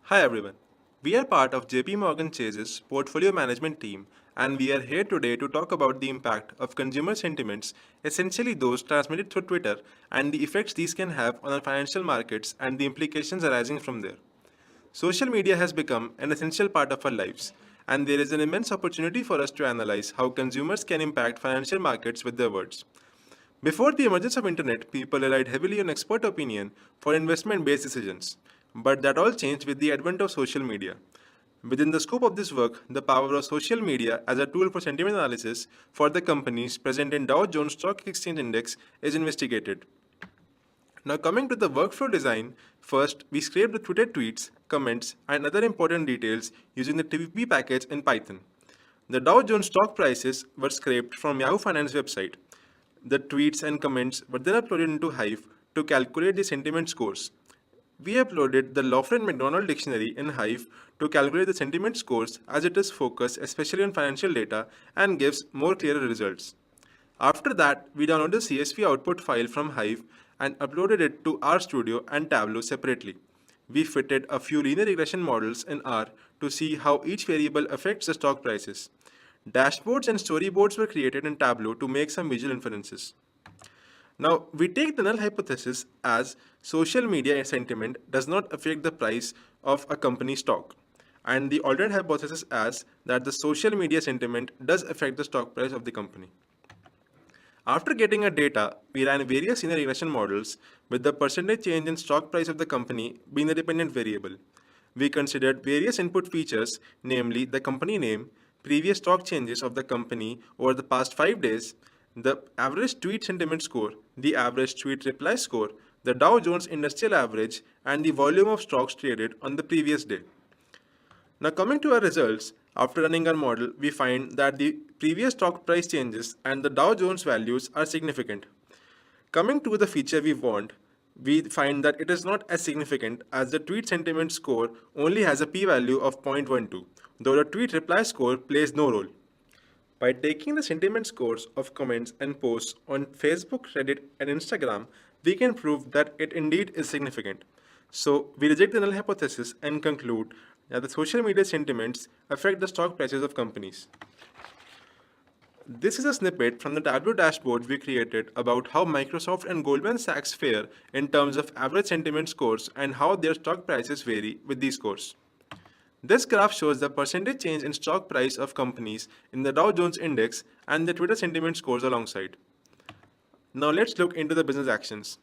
Hi everyone. We are part of JP Morgan Chase's portfolio management team, and we are here today to talk about the impact of consumer sentiments, essentially those transmitted through Twitter, and the effects these can have on our financial markets and the implications arising from there. Social media has become an essential part of our lives, and there is an immense opportunity for us to analyze how consumers can impact financial markets with their words. Before the emergence of internet, people relied heavily on expert opinion for investment-based decisions. But that all changed with the advent of social media. Within the scope of this work, the power of social media as a tool for sentiment analysis for the companies present in Dow Jones Stock Exchange Index is investigated. Now coming to the workflow design, first we scrape the Twitter tweets, comments, and other important details using the TVP package in Python. The Dow Jones stock prices were scraped from Yahoo Finance website. The tweets and comments were then uploaded into Hive to calculate the sentiment scores. We uploaded the Lofred McDonald dictionary in Hive to calculate the sentiment scores as it is focused especially on financial data and gives more clearer results. After that, we downloaded the CSV output file from Hive and uploaded it to RStudio and Tableau separately. We fitted a few linear regression models in R to see how each variable affects the stock prices. Dashboards and storyboards were created in Tableau to make some visual inferences. Now, we take the null hypothesis as social media sentiment does not affect the price of a company stock, and the alternate hypothesis as that the social media sentiment does affect the stock price of the company. After getting our data, we ran various linear regression models with the percentage change in stock price of the company being the dependent variable. We considered various input features, namely the company name, previous stock changes of the company over the past 5 days, the average tweet sentiment score, the average tweet reply score, the Dow Jones Industrial Average, and the volume of stocks traded on the previous day. Now coming to our results, after running our model, we find that the previous stock price changes and the Dow Jones values are significant. Coming to the feature we want, we find that it is not as significant as the tweet sentiment score only has a p-value of 0.12, though the tweet reply score plays no role. By taking the sentiment scores of comments and posts on Facebook, Reddit, and Instagram, we can prove that it indeed is significant. So, we reject the null hypothesis and conclude that the social media sentiments affect the stock prices of companies. This is a snippet from the Tableau dashboard we created about how Microsoft and Goldman Sachs fare in terms of average sentiment scores and how their stock prices vary with these scores. This graph shows the percentage change in stock price of companies in the Dow Jones Index and the Twitter sentiment scores alongside. Now let's look into the business actions.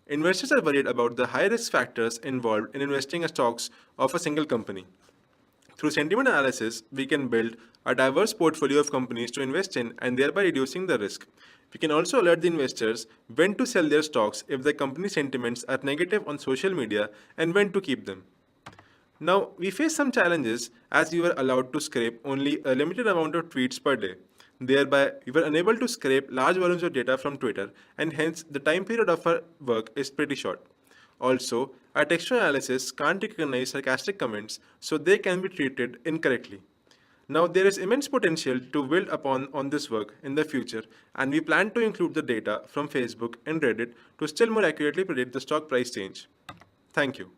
Investors are worried about the high risk factors involved in investing in stocks of a single company. Through sentiment analysis, we can build a diverse portfolio of companies to invest in and thereby reducing the risk. We can also alert the investors when to sell their stocks if the company sentiments are negative on social media and when to keep them. Now, we face some challenges as we were allowed to scrape only a limited amount of tweets per day. Thereby, we were unable to scrape large volumes of data from Twitter, and hence the time period of our work is pretty short. Also, our textual analysis can't recognize sarcastic comments, so they can be treated incorrectly. Now, there is immense potential to build upon on this work in the future, and we plan to include the data from Facebook and Reddit to still more accurately predict the stock price change. Thank you.